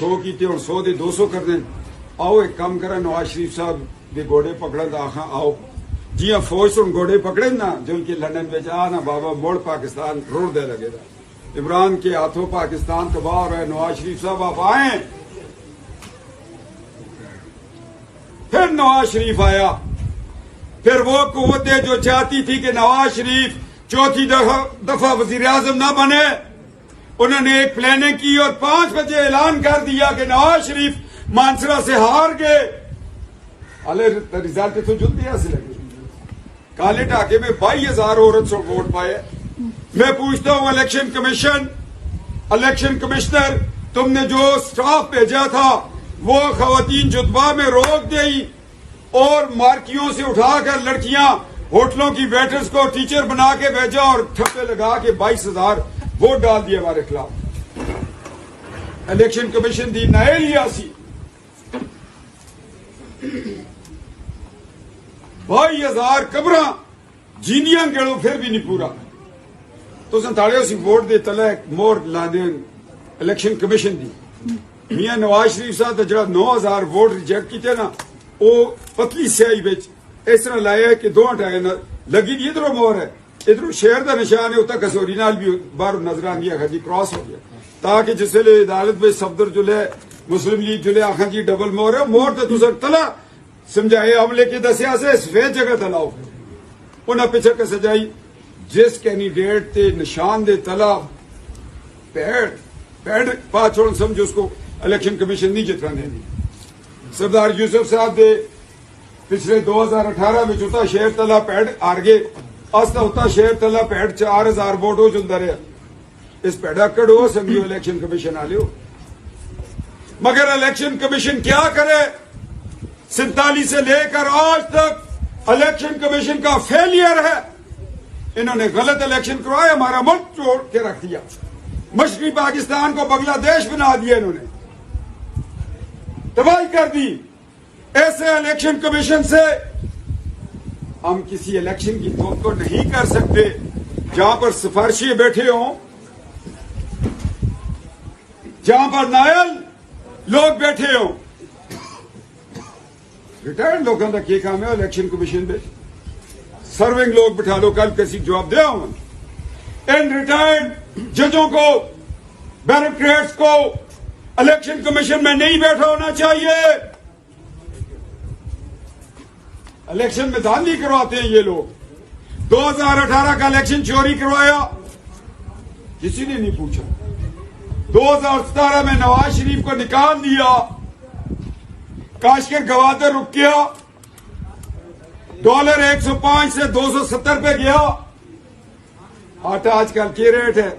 100 ਕੀਤੇ ਹੁਣ 100 ਦੇ 200 ਕਰ ਦੇਣ। ਆਓ ਇੱਕ ਕੰਮ ਕਰਾਂ, ਨਵਾਜ਼ ਸ਼ਰੀਫ ਸਾਹਿਬ ਦੇ ਗੋਡੇ ਪਕੜਨ ਦਾ ਆਖਾਂ आओ जियां फौज से गोडे पकड़े ना जो कि लंदन में ना बाबा मोड़ पाकिस्तान रोड दे लगेगा। इमरान के हाथों पाकिस्तान तबाह हो रहा है। नवाज शरीफ साहब आप आए। फिर नवाज शरीफ आया। फिर वो कुव्वतें जो चाहती थी कि नवाज शरीफ चौथी दफा वजीर आजम ना बने, उन्होंने एक प्लानिंग की और 5 बजे ऐलान कर दिया कि नवाज शरीफ मानसरा से हार गए। हाले रिजल्ट तो जल्दी हासिल लगे। काले ढाके में 22,000 औरत से वोट पाए। मैं पूछता हूं इलेक्शन कमीशन, इलेक्शन कमिश्नर, तुमने जो स्टाफ भेजा था वो खवातीन जुतबा में रोक दी और मार्कियों से उठाकर लड़कियां होटलों की वेटर्स को टीचर बना के भेजा और ठप्पे लगा के 22,000 वोट डाल दिए हमारे खिलाफ। इलेक्शन कमीशन दी नए लियासी 22,000 कबरा जीनियां गड़ो फिर भी नहीं पूरा। तो संताड़े उसी वोट दे तले मोर ला देन इलेक्शन कमीशन दी। मियां नवाज शरीफ साहब जरा 9,000 वोट रिजेक्ट किए ना, वो पतली स्याही बिच इस तरह लाया कि 2 हटाए ना लगी दी। इधरों मोर है, इधरों शेर का निशान है, उतना कसौरी नाल भी बाहर नजर आ गया खजी क्रॉस हो गया। ताकि जिसले अदालत में सफदर जुले मुस्लिम लीग जुले आखा जी डबल मोर है। मोर तो तुम तला समझाए हमले की दसिया से सफेद जगह तलाओ उन्हें पिछे के सजाई जिस कैंडिडेट ते निशान दे तला पैड पा छोड़ समझो उसको इलेक्शन कमीशन नहीं जितना देनी। सरदार यूसुफ साहब दे पिछले 2018 में उता शेर तला पैड हार गए। अस उता शेर तला पैड 4,000 वोट हो जुंदा रहा। इस पैडा कड़ो समझो इलेक्शन कमीशन आ लियो। मगर इलेक्शन कमीशन क्या करे? 47 से लेकर आज तक इलेक्शन कमीशन का फेलियर है। इन्होंने गलत इलेक्शन करवाए, हमारा मुल्क तोड़ के रख दिया। मशरकी पाकिस्तान को बांग्लादेश बना दिया, इन्होंने तबाही कर दी। ऐसे इलेक्शन कमीशन से हम किसी इलेक्शन की तवक्को नहीं कर सकते जहां पर सिफारशी बैठे हों, जहां पर नायल लोग बैठे हों। रिटायर्ड लोगों का क्या काम है इलेक्शन कमीशन में? सर्विंग लोग बिठा लो, कल किसी जवाब दे आओ। इन रिटायर्ड जजों को, ब्यूरोक्रेट्स को इलेक्शन कमीशन में नहीं बैठा होना चाहिए। इलेक्शन में धांधली करवाते हैं ये लोग। 2018 का इलेक्शन चोरी करवाया, किसी ने नहीं पूछा। 2017 में नवाज शरीफ को निकाल दिया, काशगर गवादर रुक गया, डॉलर 105 से 270 पे गया। आटा आजकल क्या रेट है?